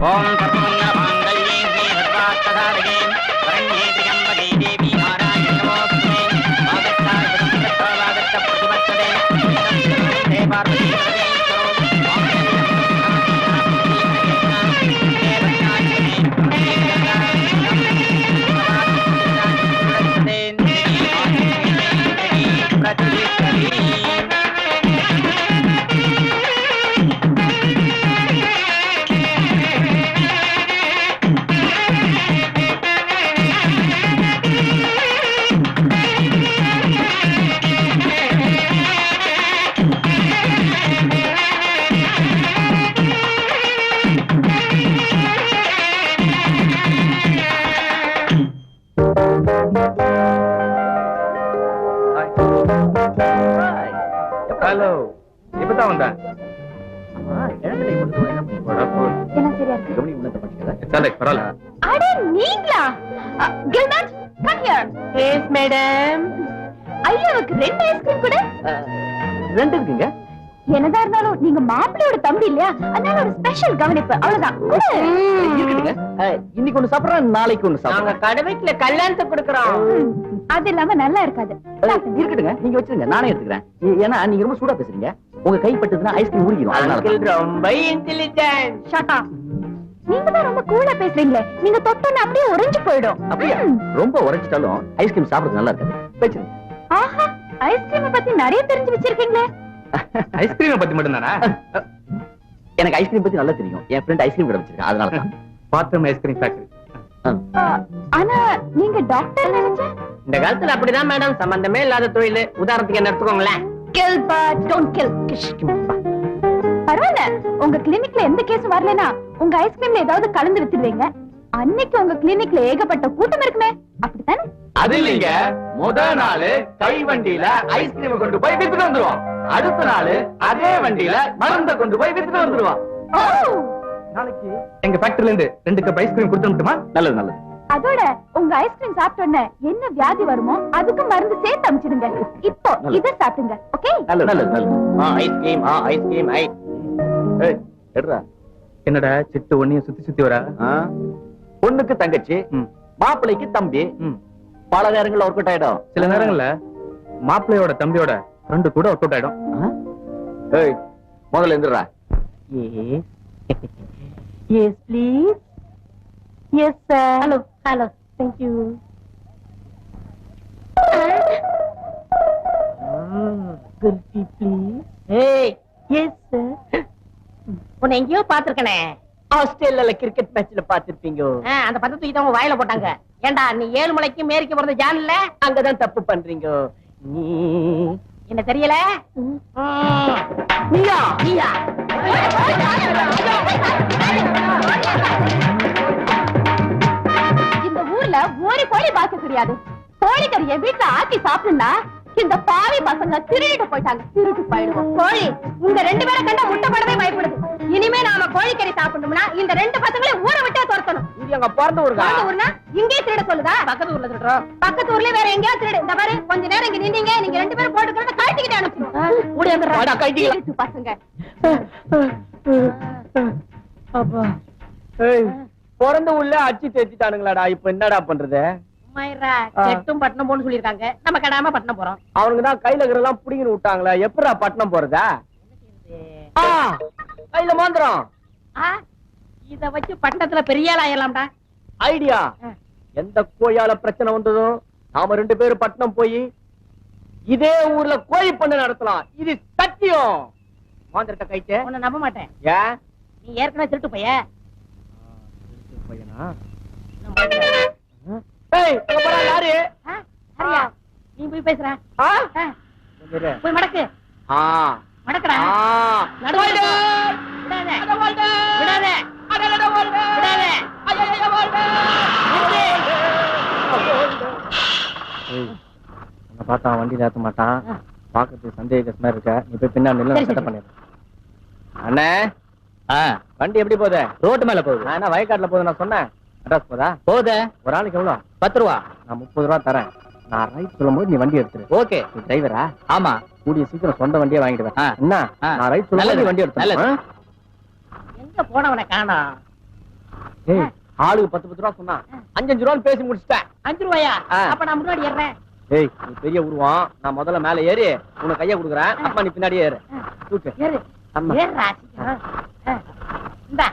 ஓம் தபோன்ன மாங்கல்யே ஸ்ரீ சர்வார்த்தசாதகே வரண்யே திரியம்பகே தேவி நாராயண நமோஸ்துதே வாகத்தாய் புதம்பத்தோ வாகத்த பிரதிபத்ததே தே Parvati hello இப்பதான் வந்தேன் ரெண்டு இருக்குங்க. என்னதா இருந்தாலும் நீங்க மாப்பிள்ளையோட தம்பி இல்லையா, அதனால ஒரு ஸ்பெஷல் கவனிப்பு அவ்வளவுதான். இருக்குதுங்க. இன்னைக்கு ஒண்ணு சாப்பிடுறோம், நாளைக்கு ஒண்ணு சாப்பிடுறோம். கடவுளுக்கு கல்யாணத்தை கொடுக்கறோம். அது இல்லாம நல்லா இருக்காது. இருக்குதுங்க, நீங்க வச்சிருங்க, நானே எடுத்துக்கிறேன். ஏன்னா நீங்க ரொம்ப சூடா பேசுறீங்க. உங்க கை பட்டதுன்னா ஐஸ்கிரீம் ஊறிடும். அதனால ரொம்ப இன்டெலிஜென்ட். Shut up. நீங்க தான் ரொம்ப கூலா பேசுறீங்களே, நீங்க தொட்டோன்னு அப்படியே உறைஞ்சு போயிடும். அப்படியே ரொம்ப உரைச்சிட்டாலும் ஐஸ்கிரீம் சாப்பிடுறது நல்லா இருக்காது. வச்சிருங்க. ஆஹா, ஐஸ்கிரீம் பத்தி நிறைய தெரிஞ்சு வச்சிருக்கீங்களே. ஐஸ்கிரீம் பத்தி மட்டும் தானா? எனக்கு ஐஸ்கிரீம் பத்தி நல்லா தெரியும். என் ஃப்ரெண்ட் ஐஸ்கிரீம் கடை வச்சிருக்கேன், அதனால தான். Bathroom ice cream factory. ஆனா நீங்க டாக்டர் நினைச்சேன். இந்த காலத்துல அப்படிதான் மேடம், சம்பந்தமே இல்லாத தொழில். உதாரணத்துக்கு என்ன எடுத்துக்கோங்களேன். Kill but don't kill. பரவாயில்ல, உங்க கிளினிக்ல எந்த கேஸும் வரலனா உங்க ஐஸ்கிரீம்ல ஏதாவது கலந்து வித்துடுவீங்க. அன்னைக்கு உங்க கிளினிக்ல ஏகப்பட்ட கூட்டம் இருக்குமே, அப்படித்தானே? அது இல்லைங்க, முதல் நாள் கை வண்டியில ஐஸ்கிரீம் கொண்டு போய் வித்துட்டு வந்துருவோம். அடுத்த நாள் அதே வண்டியில மருந்தை கொண்டு போய் வித்துட்டு வந்துருவோம். நாளைக்கு எங்க ஃபேக்டரியில இருந்து 2 கப் ஐஸ்கிரீம் கொடுத்துட்டுமா? நல்லது நல்லது. அதோட உங்க ஐஸ்கிரீம் சாப்பிட்ட உடனே என்ன வியாதி வருமோ அதுக்கு மருந்து சேர்த்து அனுப்பிச்சிடுங்க. இப்போ இத சாப்பிடுங்க. ஓகே? நல்லது நல்லது நல்லது. ஐஸ்கிரீம் ஐஸ்கிரீம் ஐ. ஏய் எடுடா. என்னடா சிட்டு ஒண்ணிய சுத்தி சுத்தி வரா? பொண்ணுக்கு தங்கச்சி, மாப்பிள்ளைக்கு தம்பி. பல நேரங்கள்ல ஒர்க் அவுட் ஆயிடும். சில நேரங்கள்ல மாப்பிள்ளையோட தம்பியோட ஃப்ரெண்டு கூட ஒர்க் அவுட் ஆயிடும். ஏய் முதல்ல எந்திரா. Yes please. Yes sir. Hello. Hello. Thank you. Coffee please. Hey. Yes sir. உன்னை எங்கேயோ பாத்துருக்கனே. ஆஸ்திரேலியால கிரிக்கெட் மேட்ச்ல பாத்திருப்பீங்க. அந்த பத்து தூக்கி தான் வாயில போட்டாங்க. ஏண்டா நீ 7 மலைக்கு மேரிக்கு போறது ஜான்ல? அங்கதான் தப்பு பண்றீங்க. நீ என்ன தெரியல? நீயா நீயா? இந்த ஊர்ல ஒரு கோழி பார்க்க கிடையாது. கோழிக்கறியை வீட்டுல ஆக்கி சாப்பிடுனா இந்த பாவி பசங்க திருடிட்டு போயிட்டாங்க. திருட்டு போயிடுவோம். கோழி உங்க 2 பேரை கண்டா முட்டை போடவே பயப்படுது. இனிமே நாம கோழிக்கறி சாப்பிடணும்னா இந்த 2 பசங்களையும் ஊரை விட்டே துரத்தணும். இது எங்க பிறந்த ஊருக்கா? பிறந்த ஊர்னா இங்கே திருட சொல்லுதா? பக்கத்து ஊர்ல திருடுறோம். பக்கத்து ஊர்ல வேற எங்கேயாவது திருடு. இந்த பாரு, கொஞ்ச நேரம் இங்க நின்னீங்க, நீங்க 2 பேரும் போட்டுக்கிறத கழட்டிக்கிட்டு அனுப்பிடுவோம். ஓடி வந்துடுறா கழட்டிக்கலாம் பசங்க. அப்பா ஏய் பிறந்த உள்ள அச்சி தேத்திட்டானுங்களாடா. இப்ப என்னடா பண்றது? கெட்டும் பட்டணம் போன்னு சொல்லிருக்காங்க. நம்ம கடாம பட்டணம் போறோம். அவனுக்கு தான் கையில இருக்கிறதெல்லாம் புடிங்கிட்டு விட்டாங்களா? எப்படா பட்டணம் போறதா? கையில மாந்திரம். இத வச்சு பட்டணத்துல பெரிய ஆள் ஆயிரலாம்டா. ஐடியா. எந்த கோயால பிரச்சனை வந்ததோ நாம 2 பேரும் பட்டணம் போய் இதே ஊர்ல கோழி பண்ண நடத்தலாம். இது சத்தியம். மாந்திரத்தை கைட்டு உன்னை நம்ப மாட்டேன். ஏன்? நீ ஏற்கனவே திருட்டு பைய. பையனா? ஏய் அங்க போறா யாரு? சரியா? நீ போய் பேசுற. போய் மடக்கு. மடக்குடா. விடாத. விடாத. விடாத. பார்த்தா வண்டியில ஏத்த மாட்டான். பாக்கிறதுக்கு சந்தேக மாதிரி இருக்க. நீ போய் பின்னாடி நின்னு செட்டப் பண்ணிடு. அண்ணே வண்டி எப்படி போகுது? ரோட்டு மேல போகுது. நான் என்ன வயக்காட்டுல போகுது நான் சொன்னேன். அட்ரஸ் போதா? போகுது. ஒரு ஆளுக்கு எவ்வளவு? 10 ரூபா. நான் 30 ரூபா தரேன். நான் ரைட் சொல்லும்போது நீ வண்டி எடுத்துரு. ஓகே. நீ டிரைவரா? ஆமா. கூடிய சீக்கிரம் சொந்த வண்டியை வாங்கிடுவேன். என்ன? நான் ரைட் சொல்லும்போது வண்டி எடுத்து. எங்க போனவனை காணோம். ஆளுக்கு 10 ரூபா சொன்னா 5 ரூபான்னு பேசி முடிச்சிட்டேன். 5 ரூபாயா? அப்ப நான் முன்னாடி ஏறேன். ஏய் நீ பெரிய உருவம், நான் முதல்ல மேல ஏறி உனக்கு கைய கொடுக்குறேன், அப்பா நீ பின்னாடியே ஏறு. தூக்கு. ஏறு. ஏறுடா. இந்தா.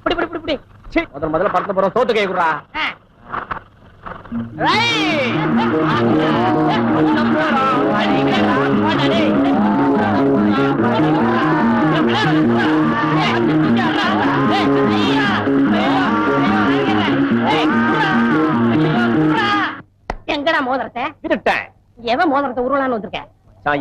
புடி புடி புடி புடி. முதல்ல படத்துல போறோம், சோத்து கை குடுறா. எங்கடா மோதிரத்தை விட்டுட்டேன். எவன் மோதிரத்தை உருவலான்னு வந்திருக்கேன்?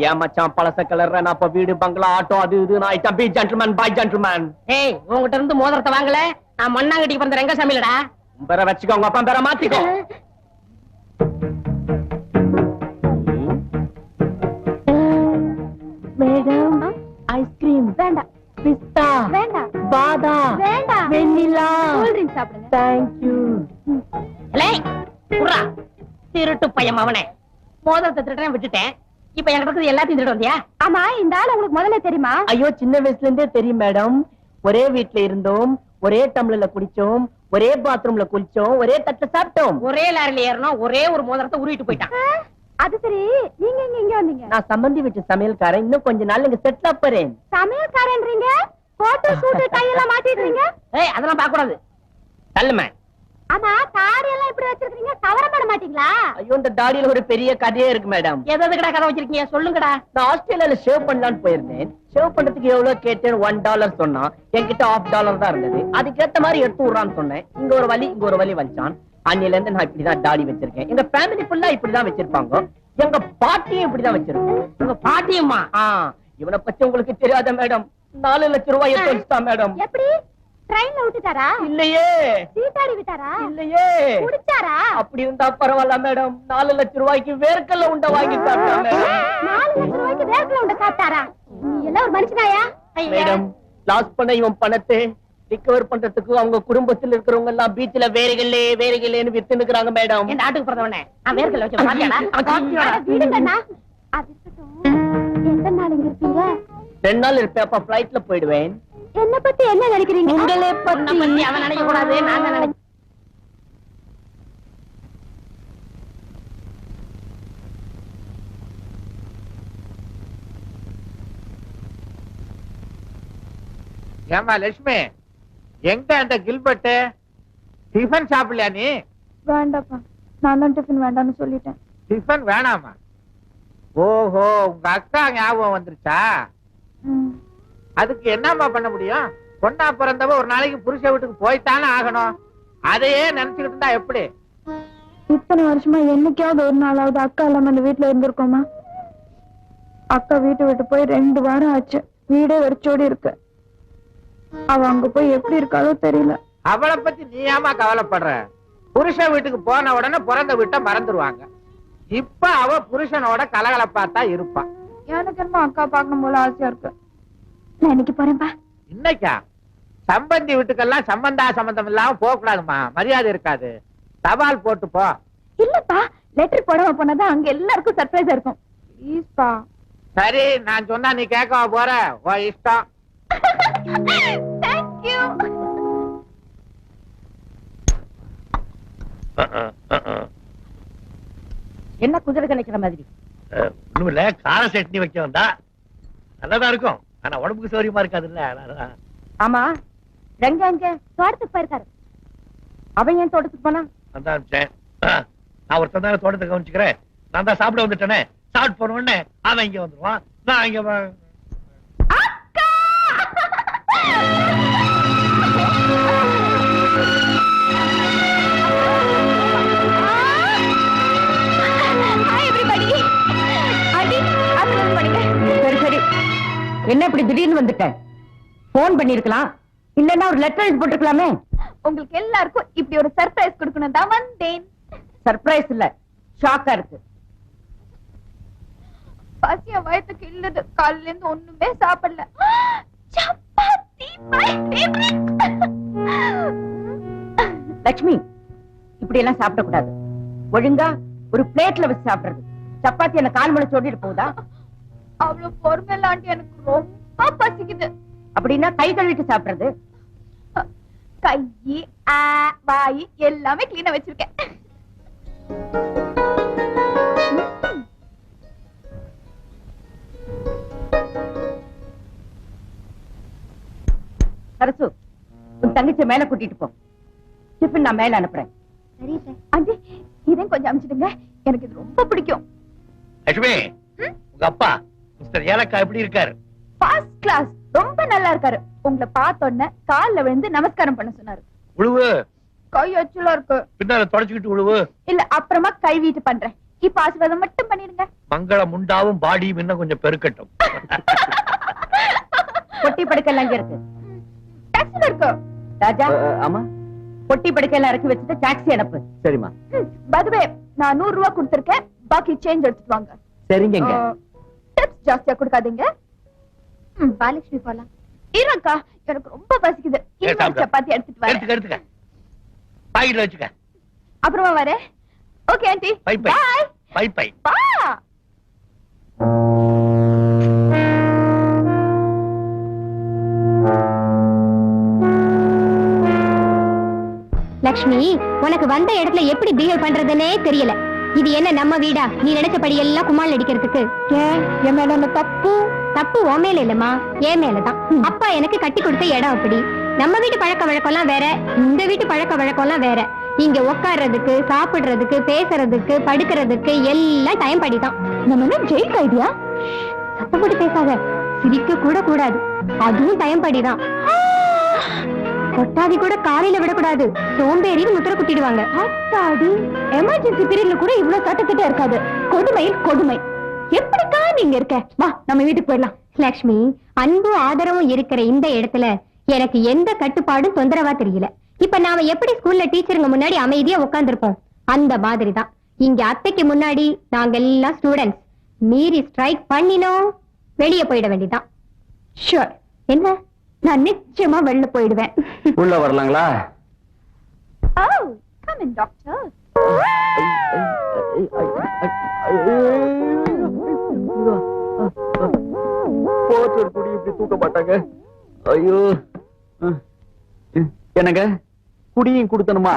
ஏன் மச்சான் பழச கலர், நான் அப்ப வீடு பங்களா ஆட்டோ அது இது நான் பி ஜென்டில்மேன் பை ஜென்டில்மேன். ஏய் உங்ககிட்ட இருந்து மோதிரத்தை வாங்கல, நான் மண்ணாங்கட்டிக்கு பிறந்த ரங்கசாமிலடா. பேரை வச்சுக்கோ, உங்க அப்பா பேரை மாத்திக்கோ. மேடம் ஐஸ்கிரீம் வேண்டாம், பிஸ்தா வேண்டாம், பாதாம் வேண்டாம், வெண்ணிலா கூல் ட்ரிங்க் சாப்பிடுங்க. Thank you. ஏய் குர்ரா, திருட்டு பையன் அவனே. மோதிரத்தை திருட்டேன் விட்டுட்டேன், இப்ப என்கிட்ட இருக்கிறது எல்லாத்தையும் திருட்டு வந்தியா? ஆமா, இந்த ஆள் உங்களுக்கு முதல்ல தெரியுமா? ஐயோ சின்ன வயசுல இருந்தே தெரியும் மேடம். ஒரே வீட்ல இருந்தோம், ஒரே டம்ளர்ல குடிச்சோம், ஒரே பாத்ரூம்ல குளிச்சோம், ஒரே தட்டுல சாப்பிட்டோம், ஒரே லாரில ஏறணும், ஒரே ஒரு மோதிரத்தை உருவிட்டு போயிட்டான். அது சரி, நீங்க இங்க வந்தீங்க? நான் சம்பந்தி வீட்டு சமையல்காரன், இன்னும் கொஞ்ச நாள் இங்க செட்டில் ஆப்பறேன். சமையல்காரன்றீங்க, போட்டோ ஷூட் கையெல்லாம் மாட்டிடுறீங்க. ஏய் அதெல்லாம் பார்க்க கூடாது, தள்ளுமே. ஆமா, தாடி எல்லாம் இப்படி வச்சிருக்கீங்க, கவர பண்ண மாட்டீங்களா? ஐயோ இந்த தாடியில ஒரு பெரிய கதையே இருக்கு மேடம். எதுக்குடா கதை வச்சிருக்கீங்க சொல்லுங்கடா. நான் ஆஸ்திரேலியால ஷேவ் பண்ணலாம்னு போயிருந்தேன். ஷேவ் பண்றதுக்கு எவ்வளவு கேட்டேன், $1 சொன்னா, என்கிட்ட $1/2 தான் இருந்தது. அதுக்கேத்த மாதிரி எடுத்து விடுறான்னு சொன்னேன். இங்க ஒரு வலி இங்க ஒரு வலி வச்சான். அன்னில இருந்து நான் இப்படிதான் தாடி வச்சிருக்கேன். எங்க ஃபேமிலி ஃபுல்லா இப்படிதான் வச்சிருப்பாங்க. எங்க பாட்டியும் இப்படிதான் வச்சிருக்கோம். உங்க பாட்டியம்மா? இவனை பத்தி உங்களுக்கு தெரியாத மேடம், 4 லட்சம் ரூபாய் எடுத்து வச்சுட்டான் மேடம். எப்படி? ட்ரெயின்ல விட்டுட்டாரா? இல்லையே. சீட்டாடி விட்டாரா? இல்லையே. குடிச்சாரா? அப்படி இருந்தா பரவாயில்ல மேடம், 4 லட்சம் ரூபாய்க்கு வேர்க்கல்ல உண்டை வாங்கி சாப்பிட்டாங்க. 4 லட்சம் ரூபாய்க்கு வேர்க்கல்ல உண்டை சாப்பிட்டாரா? நீ எல்லாம் ஒரு மனுஷனாயா? மேடம், லாஸ் பண்ண இவன் பணத்தை ரிகவர் பண்றதுக்கு அவங்க குடும்பத்தில் இருக்கிறவங்க எல்லாம் பீச்ல வேறுகளேன்னு வித்து நிக்கிறாங்க மேடம். என் நாட்டுக்கு பிறந்தவனே நான் வேர்க்கல்ல வச்சு பாத்தியாடா? விடுங்கண்ணா. அது எத்தனை நாள் இங்க இருப்பீங்க? 2 நாள் இருப்பேன், அப்ப பிளைட்ல போயிடுவேன். என்ன பத்தி என்ன நினைக்கிறீங்க? உங்களை பத்தி அவன் நினைக்க கூடாது, நான் தான் நினைக்கிறேன். ஏமா லட்சுமி, எங்க அந்த கில்பர்ட்? டிஃபன் சாப்பிடலையா நீ? வேண்டாப்பா, நான் தான் டிஃபன் வேண்டாம்னு சொல்லிட்டேன். டிஃபன் வேணாமா? ஓஹோ, உங்க அக்கா ஞாபகம் வந்துருச்சா? அதுக்கு என்னம்மா பண்ண முடியும்? பொண்ணா பிறந்தவ ஒரு நாளைக்கு புருஷ வீட்டுக்கு போய்த்தானே ஆகணும். அதையே நினைச்சுக்கிட்டு இருந்தா எப்படி? இத்தனை வருஷமா என்னைக்காவது ஒரு நாளாவது அக்கா இல்லாம அந்த வீட்டுல இருந்திருக்கோமா? அக்கா வீட்டை விட்டு போய் 2 வாரம் ஆச்சு, வீடே வெறிச்சோடி இருக்கு. அவ அங்க போய் எப்படி இருக்காளோ தெரியல. அவளை பத்தி நீ ஏமா கவலைப்படுற? புருஷ வீட்டுக்கு போன உடனே பிறந்த வீட்டை மறந்துடுவாங்க. இப்ப அவ புருஷனோட கலகலப்பாத்தான் இருப்பா. எனக்கு என்ன அக்கா பாக்கணும் போல ஆசையா இருக்கு. நான் இன்னைக்கு போறேன்பா. இன்னைக்கா? சம்பந்தி வீட்டுக்கெல்லாம் சம்பந்தம் இல்லாம போக கூடாதுமா, மரியாதை இருக்காது. தபால் போட்டு போ. இல்லப்பா, லெட்டர் போடாம போனதான் அங்க எல்லாருக்கும் சர்ப்ரைஸா இருக்கும். ப்ளீஸ்பா. சரி, நான் சொன்னா நீ கேட்கவா போற? ஓ இஷ்டம். Thank you. என்ன குதிரை கணிக்கிற மாதிரி? ஒண்ணுமில்ல, கார சட்னி வைக்க வந்தா நல்லதா இருக்கும், ஆனா உடம்புக்கு சௌரியமா இருக்காதுல்ல. ஆமா, ரங்க அங்க தோட்டத்துக்கு போயிருக்காரு. அவன் ஏன் தோட்டத்துக்கு போனா? நான் ஒருத்தன் தானே தோட்டத்தை கவனிச்சுக்கிறேன். நான் தான் சாப்பிட வந்துட்டேனே, சாப்பிட்டு போன உடனே அவன் இங்க வந்துருவான், நான் இங்க. சரி சரி, என்ன இப்படி திடீர்னு வந்துட்டேன்? போன் பண்ணிருக்கலாம், இல்லன்னா ஒரு லெட்டர் எழுதி போட்டுருக்கலாமே. உங்களுக்கு எல்லாருக்கும் இப்படி ஒரு சர்ப்ரைஸ் கொடுக்கணும் தான் வந்தேன். சர்ப்ரைஸ் இல்ல, ஷாக்கா இருக்கு. பசிய வயத்துக்கு இல்லது, காலையில இருந்து ஒண்ணுமே சாப்பிடல. Chapati my favorite. லட்சுமி, இப்படி எல்லாம் சாப்பிட கூடாது. ஒழுங்கா ஒரு பிளேட்ல வச்சு சாப்பிடுறது. சப்பாத்தி என்ன கால் மணி சோடிட்டு போகுதா? அவ்வளவு பொறுமையிலாண்டி எனக்கு ரொம்ப பசிக்குது. அப்படின்னா கை கழுவிட்டு சாப்பிடுறது. கை, வாய் எல்லாமே கிளீனா வச்சிருக்கேன். சரசு, உன் தங்கச்சி மேல கூட்டிட்டு போ. டிஃபன் நான் மேல அனுப்புறேன். சரி சார். ஆண்டி, இதையும் கொஞ்சம் அனுப்பிச்சிடுங்க, எனக்கு இது ரொம்ப பிடிக்கும். லட்சுமி, உங்க அப்பா மிஸ்டர் ஏலக்கா எப்படி இருக்காரு? ஃபர்ஸ்ட் கிளாஸ், ரொம்ப நல்லா இருக்காரு. உங்களை பார்த்த உடனே கால்ல விழுந்து நமஸ்காரம் பண்ண சொன்னாரு. உழுவு கை அச்சுலா இருக்கு. பின்னால தொடச்சுக்கிட்டு உழுவு. இல்ல, அப்புறமா கழுவிட்டு பண்றேன். இப்ப ஆசீர்வாதம் மட்டும் பண்ணிடுங்க. மங்கள முண்டாவும் பாடியும் இன்னும் கொஞ்சம் பெருக்கட்டும். பொட்டி படுக்கையெல்லாம் இங்க இருக்கு. டாக்ஸில இருக்கு. ராஜா, ஆமா பொட்டி படுக்கையெல்லாம் இறக்கி வச்சுட்டு டாக்ஸி அனுப்பு. சரிம்மா. பதுவே, நான் 100 ரூபாய் கொடுத்திருக்கேன், பாக்கி சேஞ்ச் எடுத்துட்டு வாங்க. சரிங்க. டிப்ஸ் ஜாஸ்தியா கொடுக்காதீங்க. பாலட்சுமி போலாம். இருங்கக்கா, எனக்கு ரொம்ப பசிக்குது. இன்னொரு சப்பாத்தி எடுத்துட்டு வரேன். எடுத்துக்க பாக்கெட்ல வச்சுக்க. அப்புறமா வரேன். Okay aunty, bye bye. Bye bye bye. பா. லக்ஷ்மி, உனக்கு வந்த இடத்துல எப்படி பிஹேவ் பண்றதுன்னே தெரியல. இது என்ன நம்ம வீடா? நீ நினைச்சபடி எல்லாம் குமால் அடிக்கிறதுக்கு? என் மேல என்ன தப்பு? தப்பு உன் மேல இல்லம்மா, என் மேலதான். அப்பா எனக்கு கட்டி கொடுத்த இடம் அப்படி. நம்ம வீட்டு பழக்க வழக்கம்லாம் வேற, இந்த வீட்டு பழக்க வழக்கம்லாம் வேற. இங்க உட்கார்றதுக்கு, சாப்பிடுறதுக்கு, பேசுறதுக்கு, படுக்கிறதுக்கு எல்லாம் டைம் படிதான். நம்ம என்ன ஜெயில் கைதியா? சத்தம் போட்டு பேசாத, சிரிக்க கூட கூடாது, அதுவும் டைம் படிதான். கொட்டாதி கூட காலையில விடக்கூடாது, சோம்பேறின்னு முத்திர குட்டிடுவாங்க. அத்தாடி, எமர்ஜென்சி பீரியட்ல கூட இவ்வளவு சட்டத்திட்ட இருக்காது. கொடுமை கொடுமை. எப்படிக்கா நீங்க இருக்க? வா, நம்ம வீட்டுக்கு போயிடலாம். லக்ஷ்மி, அன்பும் ஆதரவும் இருக்கிற இந்த இடத்துல எனக்கு எந்த கட்டுப்பாடும் தொந்தரவா தெரியல. இப்ப நாம எப்படி ஸ்கூல்ல டீச்சருங்க முன்னாடி அமைதியா உட்கார்ந்துருப்போம், அந்த மாதிரிதான் இங்க அத்தைக்கு முன்னாடி நாங்க எல்லாம் ஸ்டூடெண்ட்ஸ். மீறி ஸ்ட்ரைக் பண்ணினோம், வெளியே போயிட வேண்டியதான். ஷூர். என்ன? நான் நிச்சயமா வெளில போயிடுவேன். உள்ள வரலாங்களா? ஓ, கம் இன் டாக்டர். போச்சு குடி இப்படி தூக்க மாட்டாங்க. ஐயோ, என்னங்க குடியும் கொடுத்தனுமா?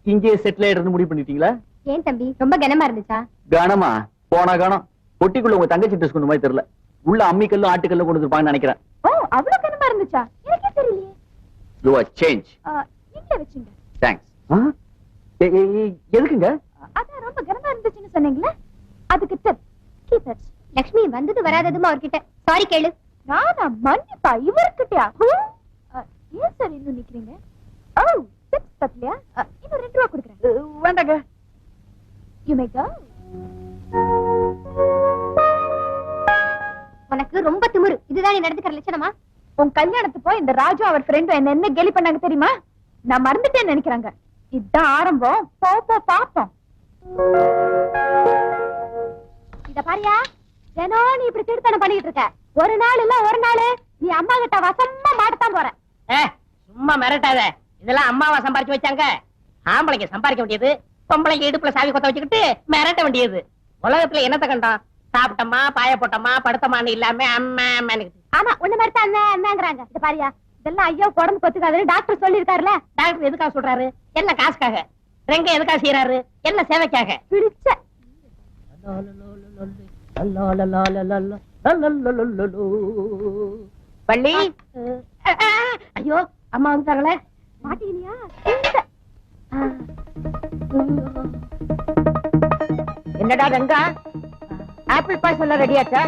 இங்கே செட்டில் ஆயிடுறது முடிவு பண்ணிட்டீங்களா? ஏன் தம்பி, ரொம்ப கனமா இருந்துச்சா? கனமா? போனா கனம். பொட்டிக்குள்ள உங்க தங்கச்சி ட்ரெஸ் கொண்டு மாதிரி தெரியல. உள்ள அம்மிக்கல்லும் ஆட்டுக்கல்லும் கொண்டு வந்துருப்பாங்கன்னு நினைக்கிறேன். ஓ, அவ்வளவு கனமா இருந்துச்சா? எனக்கே தெரியலையே. You are change. நீங்களே வச்சுங்க. தேங்க்ஸ். எதுக்குங்க? அதான் ரொம்ப கனமா இருந்துச்சுன்னு சொன்னீங்களே, அதுக்கு டிப். Keep it. லக்ஷ்மி, வந்தது வராததும் அவர்கிட்ட சாரி கேளு. நானா மன்னிப்பா இவர்கிட்டயா? ஏன் சார் இன்னும் நிக்கிறீங்க? ஓ, டிப்ஸ் பத்தலையா? இன்னும் 2 ரூபாய் கொடுக்குறேன். வேண்டாங்க. யூ மே கோ. உனக்கு ரொம்ப திமிரு. இதுதான் நீ நடந்துக்கிற லட்சணமா? உன் கல்யாணத்துப்போ இந்த ராஜு அவர் ஃப்ரெண்டும் என்ன கேலி பண்ணாங்க தெரியுமா? நான் மறந்துட்டேன்னு நினைக்கிறாங்க. இதுதான் ஆரம்பம். போ பாப்போம். இத பாரியா, தினம் நீ இப்படி திருத்தனம் பண்ணிட்டு இருக்க. ஒரு நாள் இல்ல ஒரு நாள் நீ அம்மா கிட்ட வசமா மாட்டத்தான் போற. சும்மா மிரட்டாத. இதெல்லாம் அம்மாவா சம்பாரிச்சு வச்சாங்க? ஆம்பளைங்க சம்பாதிக்க வேண்டியது, பொம்பளைங்க இடுப்புல சாவி கொத்த வச்சுக்கிட்டு மிரட்ட வேண்டியது. உலகத்துல என்னத்த கண்டான்? சாப்பிட்டமா, பாய போட்டமா, படுத்தமான்னு இல்லாம அம்மா அம்மான்னு. ஆமா, உன்ன மாதிரி தான் அண்ணாங்கிறாங்க. இத பாரியா, இதெல்லாம் ஐயா உடம்பு கொத்துக்காதுன்னு டாக்டர் சொல்லிருக்காருல. டாக்டர் எதுக்காக சொல்றாரு? எல்லாம் காசுக்காக. ரெங்க எதுக்காக செய்யறாரு? எல்லாம் சேவைக்காக. பிடிச்ச பள்ளி. ஐயோ, அம்மா வந்துட்டாங்களே. மாட்டீனியா? என்னடா ரெங்கா, ஆப்பிள் பாய்ஸ் எல்லாம் ரெடியாச்சா?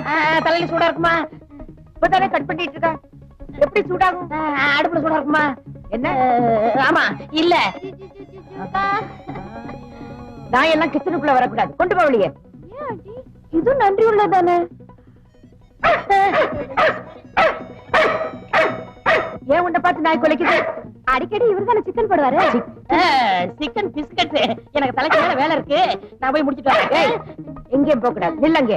தலையில சூடா இருக்குமா? இப்பதானே கட் பண்ணிட்டு இருக்க. எப்படி சூடாகும்? அடுப்புல சூடா இருக்குமா? என்ன? ஆமா, இல்ல நான் எல்லாம் கிச்சனுக்குள்ள வரக்கூடாது. கொண்டு போ வெளியே. இது நன்றி உள்ளதானே? ஏன் உன்னை பார்த்து நாய் குலைக்குது? அடிக்கடி இவர் தானே சிக்கன் போடுவாரு. Chicken biscuit. எனக்கு தலைக்கு மேல வேலை இருக்கு, நான் போய் முடிச்சுட்டு வரேன். எங்கேயும் போக கூடாது, நில்லங்க.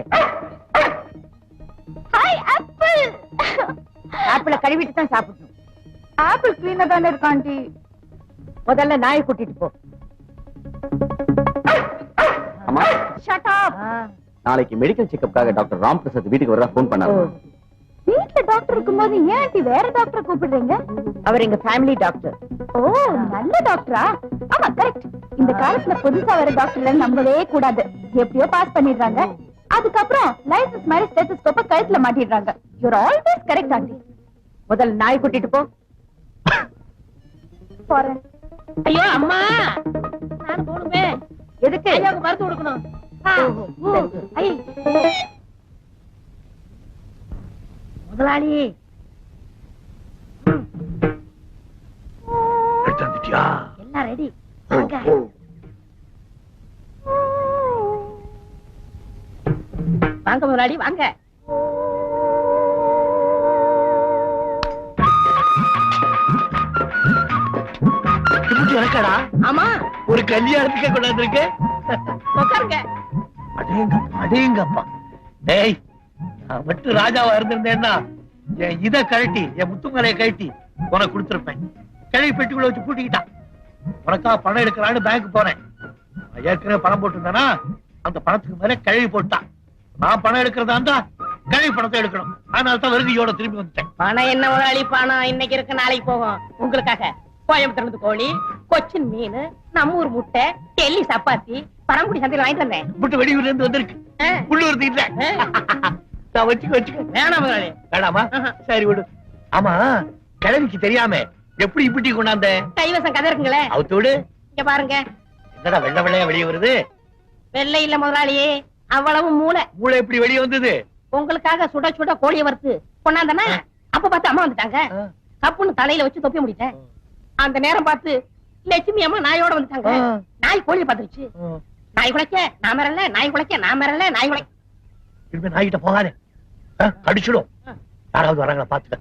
Hi apple. ஆப்பிள கழுவிட்டு தான் சாப்பிடணும். ஆப்பிள் கிளீனா தானே இருக்கு ஆண்டி. முதல்ல நாயை கூட்டிட்டு போ. அம்மா, ஷட் அப். நாளைக்கு மெடிக்கல் செக்கப்காக டாக்டர் ராம் பிரசாத் வீட்டுக்கு வர போன் பண்ணாரு. வீட்ல டாக்டர் இருக்கும்போது ஏன் ஆண்டி வேற டாக்டர் கூப்பிடுறீங்க? அவர் எங்க ஃபேமிலி டாக்டர். ஓ, நல்ல டாக்டரா? ஆமா, கரெக்ட். இந்த காலத்துல புதுசா வர டாக்டர்ல நம்பவே கூடாது. எப்படியோ பாஸ் பண்ணிடுறாங்க. அதுக்கப்புறம் லைசன்ஸ் மாதிரி ஸ்டெத்தஸ்கோப்ப கழுத்துல மாட்டிடுறாங்க. You are always correct aunty. முதல்ல நாய் கூட்டிட்டு போ. போறேன். ஐயோ அம்மா, நான் போணுமே. எதுக்கு? ஐயாவுக்கு மருந்து கொடுக்கணும். முதலாளி எல்லாம் ரெடி. வாங்க முதலாளி, வாங்க. எனக்கடா? ஆமா, ஒரு கல்யாணத்துக்கே கொண்டாந்துருக்கு. உட்காருங்க. அடேங்கப்பா. டேய், நான் மட்டும் ராஜாவா இருந்திருந்தேன்னா என் இத கழட்டி, என் முத்துமலையை கழட்டி உனக்கு கொடுத்திருப்பேன். கிழவி பெட்டிக்குள்ள வச்சு பூட்டிக்கிட்டான். உனக்கா பணம் எடுக்கலான்னு பேங்க் போறேன். ஏற்கனவே பணம் போட்டிருந்தானா அந்த பணத்துக்கு மேல கிழவி போட்டான். நான் பணம் எடுக்கிறதா இருந்தா கிழவி பணத்தை எடுக்கணும். அதனால தான் வெறுதியோட திரும்பி வந்துட்டேன். பணம் என்ன முதலாளி, பணம் இன்னைக்கு இருக்கு நாளைக்கு போகும். உங்களுக்காக கோயம்புத்தூர்ல கோழி, கொச்சின் மீன், நம்ம ஊர் முட்டை, டெல்லி சப்பாத்தி, பரம்புடி சந்தையில வாங்கிட்டு வந்தேன். முட்டை வெளியூர்ல இருந்து வந்திருக்கு. உள்ளூர் இல்ல. நான் வச்சுக்க. வேணாம் முதலாளி. வேணாமா? சரி விடு. ஆமா, கிழவிக்கு தெரியாம எப்படி இப்படி கொண்டாந்த? கைவசம் கதை இருக்குங்களே, அவுத்தோடு. இங்க பாருங்க. என்னடா வெள்ளை வெள்ளையா வெளியே வருது? வெள்ளை இல்ல முதலாளி, அவ்வளவு மூளை. மூளை எப்படி வெளியே வந்தது? உங்களுக்காக சுட சுட கோழியை வறுத்து கொண்டாந்தனா அப்ப பார்த்து அம்மா வந்துட்டாங்க. கப்புன்னு தலையில வச்சு தொப்பி முடிட்டேன். அந்த நேரம் பார்த்து லட்சுமி அம்மா நாயோட வந்துட்டாங்க. நாய் கோழியை பார்த்துருச்சு. நாய் குலைக்க நான் மரல, நாய் குலைக்க நான் மரல, நாய் குலைக்க. இனிமே நாய்கிட்ட போகாதே, கடிச்சிடும். யாராவது வராங்களா பாத்துக்க.